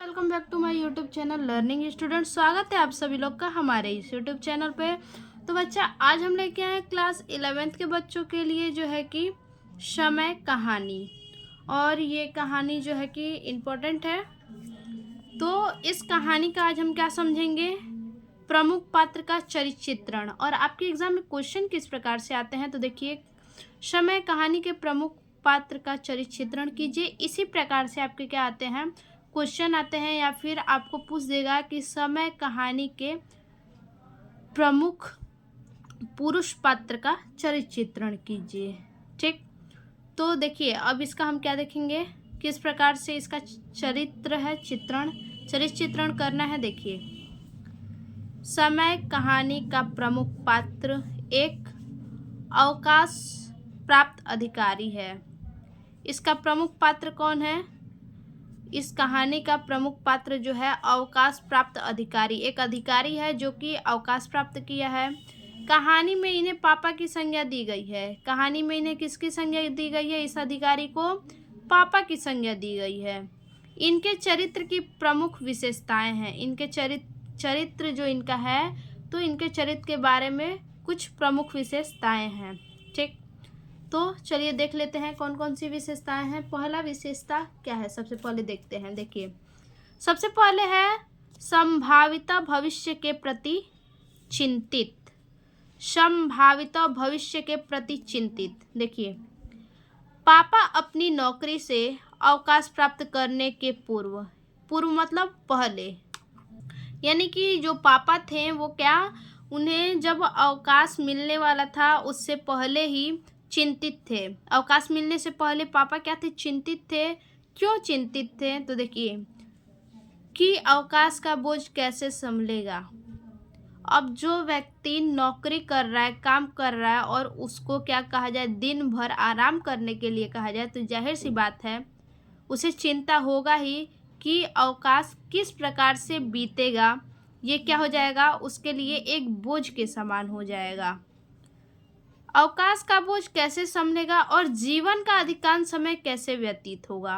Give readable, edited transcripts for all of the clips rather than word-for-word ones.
Welcome back to my YouTube channel learning student. स्वागत है आप सभी लोग का हमारे इस यूट्यूब चैनल पे। तो बच्चा, आज हम लेके आए क्लास 11th के बच्चों के लिए जो है कि समय कहानी, और ये कहानी जो है कि इम्पोर्टेंट है। तो इस कहानी का आज हम क्या समझेंगे, प्रमुख पात्र का चरित्र चित्रण। और आपके एग्जाम में क्वेश्चन किस प्रकार से आते हैं, तो देखिए, समय कहानी के प्रमुख पात्र का चरित्र चित्रण कीजिए। इसी प्रकार से आपके क्या आते हैं, क्वेश्चन आते हैं, या फिर आपको पूछ देगा कि समय कहानी के प्रमुख पुरुष पात्र का चरित्र चित्रण कीजिए। ठीक, तो देखिए अब इसका हम क्या देखेंगे, किस प्रकार से इसका चरित्र चित्रण करना है। देखिए, समय कहानी का प्रमुख पात्र एक अवकाश प्राप्त अधिकारी है। इसका प्रमुख पात्र कौन है? इस कहानी का प्रमुख पात्र जो है अवकाश प्राप्त अधिकारी, एक अधिकारी है जो कि अवकाश प्राप्त किया है। कहानी में इन्हें पापा की संज्ञा दी गई है। कहानी में इन्हें किसकी संज्ञा दी गई है? इस अधिकारी को पापा की संज्ञा दी गई है। इनके चरित्र की प्रमुख विशेषताएं हैं। इनके चरित्र जो इनका है, तो इनके चरित्र के बारे में कुछ प्रमुख विशेषताएं हैं। ठीक, तो चलिए देख लेते हैं कौन कौन सी विशेषताएं हैं। पहला विशेषता क्या है, सबसे पहले देखते हैं। देखिए, सबसे पहले है संभावित भविष्य के प्रति चिंतित। संभावित भविष्य के प्रति चिंतित। देखिए, पापा अपनी नौकरी से अवकाश प्राप्त करने के पूर्व मतलब पहले, यानी कि जो पापा थे वो क्या, उन्हें जब अवकाश मिलने वाला था उससे पहले ही चिंतित थे। अवकाश मिलने से पहले पापा क्या थे? चिंतित थे। क्यों चिंतित थे? तो देखिए कि अवकाश का बोझ कैसे संभलेगा। अब जो व्यक्ति नौकरी कर रहा है, काम कर रहा है, और उसको क्या कहा जाए, दिन भर आराम करने के लिए कहा जाए, तो जाहिर सी बात है उसे चिंता होगा ही कि अवकाश किस प्रकार से बीतेगा। ये क्या हो जाएगा, उसके लिए एक बोझ के समान हो जाएगा। अवकाश का बोझ कैसे संभलेगा और जीवन का अधिकांश समय कैसे व्यतीत होगा।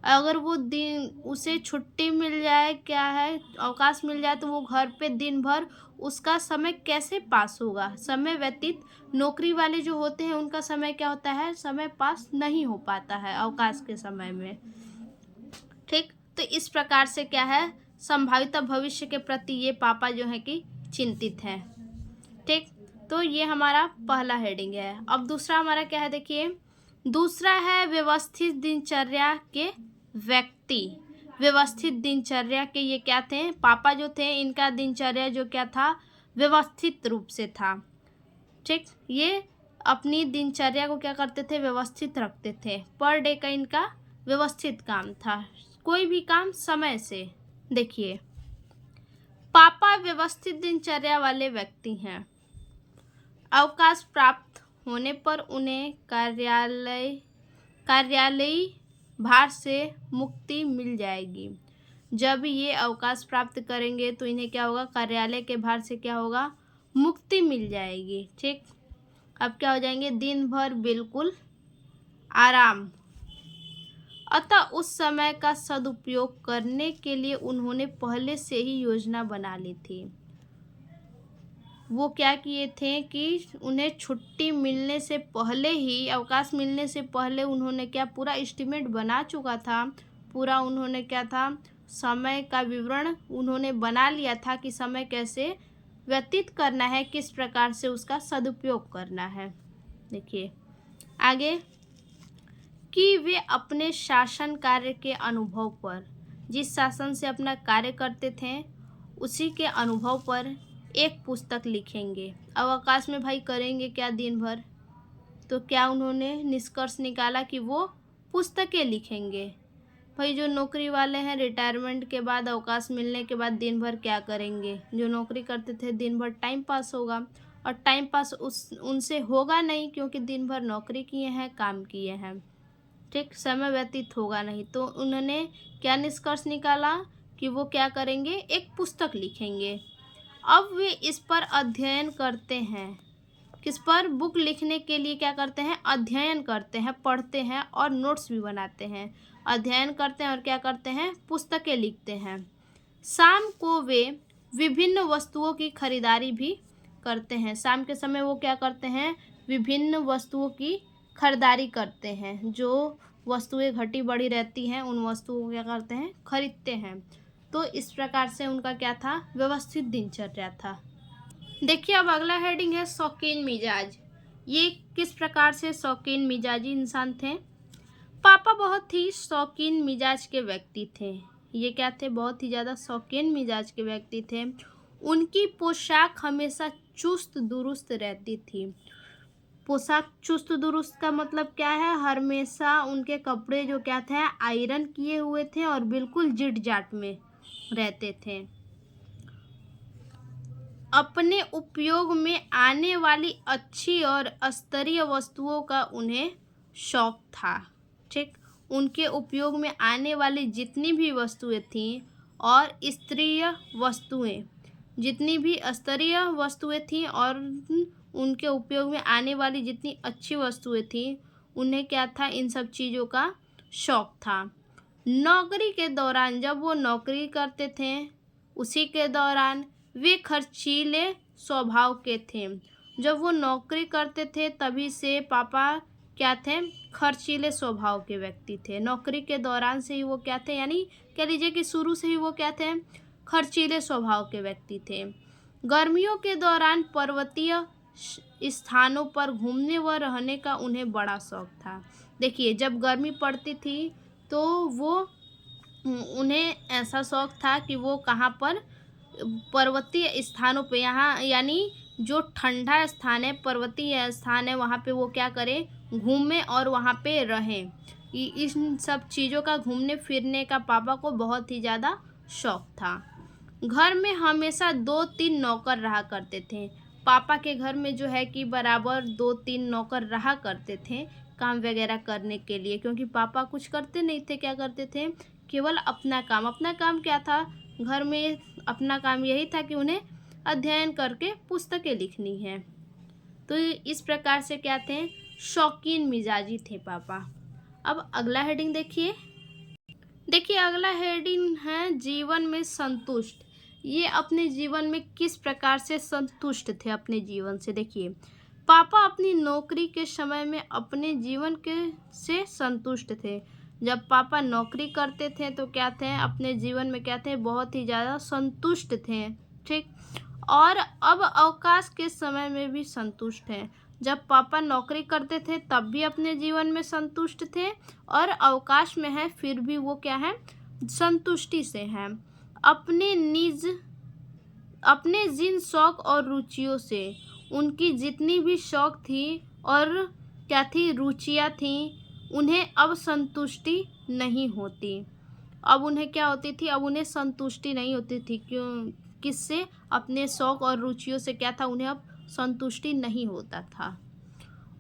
अगर वो दिन उसे छुट्टी मिल जाए, क्या है, अवकाश मिल जाए, तो वो घर पे दिन भर उसका समय कैसे पास होगा, समय व्यतीत। नौकरी वाले जो होते हैं उनका समय क्या होता है, समय पास नहीं हो पाता है अवकाश के समय में। ठीक, तो इस प्रकार से क्या है, संभावित भविष्य के प्रति ये पापा जो है कि चिंतित हैं। ठीक, तो ये हमारा पहला हेडिंग है। अब दूसरा हमारा क्या है, देखिए, दूसरा है व्यवस्थित दिनचर्या के व्यक्ति। व्यवस्थित दिनचर्या के ये क्या थे, पापा जो थे, इनका दिनचर्या जो क्या था, व्यवस्थित रूप से था। ठीक, ये अपनी दिनचर्या को क्या करते थे, व्यवस्थित रखते थे। पर डे का इनका व्यवस्थित काम था, कोई भी काम समय से। देखिए, पापा व्यवस्थित दिनचर्या वाले व्यक्ति हैं। अवकाश प्राप्त होने पर उन्हें कार्यालयी भार से मुक्ति मिल जाएगी। जब ये अवकाश प्राप्त करेंगे तो इन्हें क्या होगा, कार्यालय के भार से क्या होगा, मुक्ति मिल जाएगी। ठीक, अब क्या हो जाएंगे, दिन भर बिल्कुल आराम। अतः उस समय का सदुपयोग करने के लिए उन्होंने पहले से ही योजना बना ली थी। वो क्या किए थे कि उन्हें छुट्टी मिलने से पहले ही, अवकाश मिलने से पहले उन्होंने क्या, पूरा एस्टिमेट बना चुका था। पूरा उन्होंने क्या था, समय का विवरण उन्होंने बना लिया था कि समय कैसे व्यतीत करना है, किस प्रकार से उसका सदुपयोग करना है। देखिए आगे, कि वे अपने शासन कार्य के अनुभव पर, जिस शासन से अपना कार्य करते थे उसी के अनुभव पर एक पुस्तक लिखेंगे। अवकाश में भाई करेंगे क्या दिन भर, तो क्या उन्होंने निष्कर्ष निकाला कि वो पुस्तकें लिखेंगे। भाई जो नौकरी वाले हैं, रिटायरमेंट के बाद, अवकाश मिलने के बाद दिन भर क्या करेंगे। जो नौकरी करते थे दिन भर टाइम पास होगा, और टाइम पास उनसे होगा नहीं, क्योंकि दिन भर नौकरी किए हैं, काम किए हैं। ठीक, समय व्यतीत होगा नहीं, तो उन्होंने क्या निष्कर्ष निकाला कि वो क्या करेंगे, एक पुस्तक लिखेंगे। अब वे इस पर अध्ययन करते हैं, किस पर? बुक लिखने के लिए क्या करते हैं? अध्ययन करते हैं, पढ़ते हैं और नोट्स भी बनाते हैं। अध्ययन करते हैं और क्या करते हैं? पुस्तकें लिखते हैं। शाम को वे विभिन्न वस्तुओं की खरीदारी भी करते हैं। शाम के समय वो क्या करते हैं? विभिन्न वस्तुओं की खरीदारी करते हैं। जो वस्तुएं घटी बढ़ी रहती हैं उन वस्तुओं को क्या करते हैं? खरीदते हैं। तो इस प्रकार से उनका क्या था? व्यवस्थित दिनचर्या था। देखिए अब अगला हेडिंग है शौकीन मिजाज। ये किस प्रकार से शौकीन मिजाजी इंसान थे? पापा बहुत ही शौकीन मिजाज के व्यक्ति थे। ये क्या थे? बहुत ही ज़्यादा शौकीन मिजाज के व्यक्ति थे। उनकी पोशाक हमेशा चुस्त दुरुस्त रहती थी। पोशाक चुस्त दुरुस्त का मतलब क्या है? हमेशा उनके कपड़े जो क्या थे? आयरन किए हुए थे और बिल्कुल जिट जाट में रहते थे। अपने उपयोग में आने वाली अच्छी और स्तरीय वस्तुओं का उन्हें शौक था। ठीक, उनके उपयोग में आने वाली जितनी भी वस्तुएं थीं और स्तरीय वस्तुएं, जितनी भी स्तरीय वस्तुएं थीं और उनके उपयोग में आने वाली जितनी अच्छी वस्तुएं थीं, उन्हें क्या था? इन सब चीज़ों का शौक था। नौकरी के दौरान, जब वो नौकरी करते थे उसी के दौरान वे खर्चीले स्वभाव के थे। जब वो नौकरी करते थे तभी से पापा क्या थे? खर्चीले स्वभाव के व्यक्ति थे। नौकरी के दौरान से ही वो क्या थे? यानी कह लीजिए कि शुरू से ही वो क्या थे? खर्चीले स्वभाव के व्यक्ति थे। गर्मियों के दौरान पर्वतीय स्थानों पर घूमने व रहने का उन्हें बड़ा शौक था। देखिए जब गर्मी पड़ती थी तो वो उन्हें ऐसा शौक था कि वो कहाँ पर? पर्वतीय स्थानों पे, यहाँ यानी जो ठंडा स्थान है, पर्वतीय स्थान है, वहाँ पे वो क्या करें? घूमें और वहाँ पे रहें। इन सब चीज़ों का, घूमने फिरने का पापा को बहुत ही ज़्यादा शौक था। घर में हमेशा 2-3 नौकर रहा करते थे। पापा के घर में जो है कि बराबर 2-3 नौकर रहा करते थे काम वगैरह करने के लिए, क्योंकि पापा कुछ करते नहीं थे। क्या करते थे? केवल अपना काम। अपना काम क्या था? घर में अपना काम यही था कि उन्हें अध्ययन करके पुस्तकें लिखनी है। तो इस प्रकार से क्या थे? शौकीन मिजाजी थे पापा। अब अगला हेडिंग देखिए। देखिए अगला हेडिंग है जीवन में संतुष्ट। ये अपने जीवन में किस प्रकार से संतुष्ट थे? अपने जीवन से देखिए, पापा अपनी नौकरी के समय में अपने जीवन के से संतुष्ट थे। जब पापा नौकरी करते थे तो क्या थे? अपने जीवन में क्या थे? बहुत ही ज़्यादा संतुष्ट थे। ठीक, और अब अवकाश के समय में भी संतुष्ट हैं। जब पापा नौकरी करते थे तब भी अपने जीवन में संतुष्ट थे और अवकाश में है फिर भी वो क्या है? संतुष्टि से हैं। अपने जिन शौक और रुचियों से, उनकी जितनी भी शौक थी और क्या थी? रुचियाँ थीं, उन्हें अब संतुष्टि नहीं होती। अब उन्हें क्या होती थी? अब उन्हें संतुष्टि नहीं होती थी। क्यों? किससे? अपने शौक और रुचियों से क्या था? उन्हें अब संतुष्टि नहीं होता था।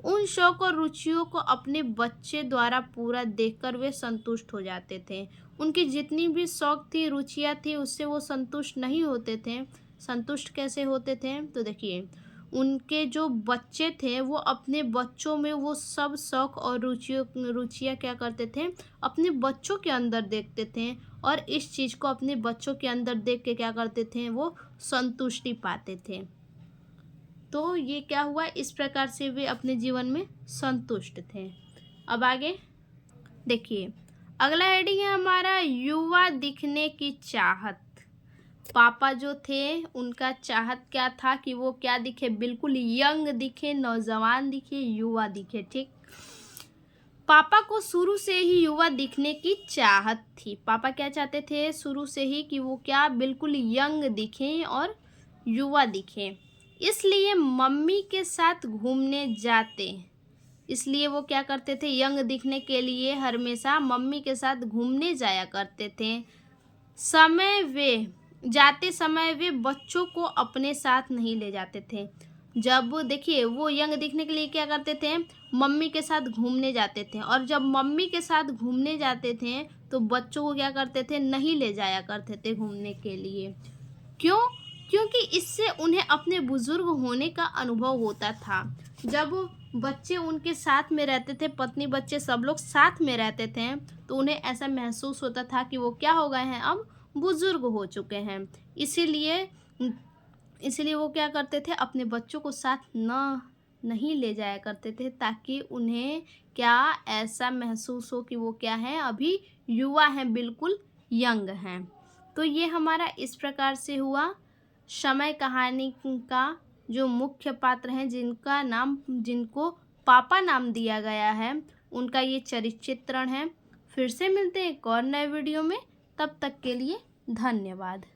उन शौक और रुचियों को अपने बच्चे द्वारा पूरा देखकर वे संतुष्ट हो जाते थे। उनकी जितनी भी शौक थी, रुचियाँ थी, उससे वो संतुष्ट नहीं होते थे। संतुष्ट कैसे होते थे? तो देखिए, उनके जो बच्चे थे वो अपने बच्चों में वो सब शौक और रुचियाँ क्या करते थे? अपने बच्चों के अंदर देखते थे और इस चीज़ को अपने बच्चों के अंदर देख के क्या करते थे? वो संतुष्टि पाते थे। तो ये क्या हुआ? इस प्रकार से वे अपने जीवन में संतुष्ट थे। अब आगे देखिए, अगला हेडिंग है हमारा युवा दिखने की चाहत। पापा जो थे उनका चाहत क्या था? कि वो क्या दिखे? बिल्कुल यंग दिखे, नौजवान दिखे, युवा दिखे। ठीक, पापा को शुरू से ही युवा दिखने की चाहत थी। पापा क्या चाहते थे? शुरू से ही कि वो क्या? बिल्कुल यंग दिखें और युवा दिखें। इसलिए मम्मी के साथ घूमने जाते। इसलिए वो क्या करते थे? यंग दिखने के लिए हमेशा मम्मी के साथ घूमने जाया करते थे। जाते समय वे बच्चों को अपने साथ नहीं ले जाते थे। जब देखिए वो यंग दिखने के लिए क्या करते थे? मम्मी के साथ घूमने जाते थे, और जब मम्मी के साथ घूमने जाते थे तो बच्चों को क्या करते थे? नहीं ले जाया करते थे घूमने के लिए। क्यों? क्योंकि इससे उन्हें अपने बुजुर्ग होने का अनुभव होता था। जब बच्चे उनके साथ में रहते थे, पत्नी बच्चे सब लोग साथ में रहते थे, तो उन्हें ऐसा महसूस होता था कि वो क्या हो गए हैं, अब बुजुर्ग हो चुके हैं। इसीलिए इसलिए वो क्या करते थे, अपने बच्चों को साथ नहीं ले जाया करते थे, ताकि उन्हें क्या ऐसा महसूस हो कि वो क्या है, अभी युवा हैं, बिल्कुल यंग हैं। तो ये हमारा इस प्रकार से हुआ समय कहानी का जो मुख्य पात्र हैं, जिनको पापा नाम दिया गया है, उनका ये चरित्र चित्रण है। फिर से मिलते हैं एक और नए वीडियो में, तब तक के लिए धन्यवाद।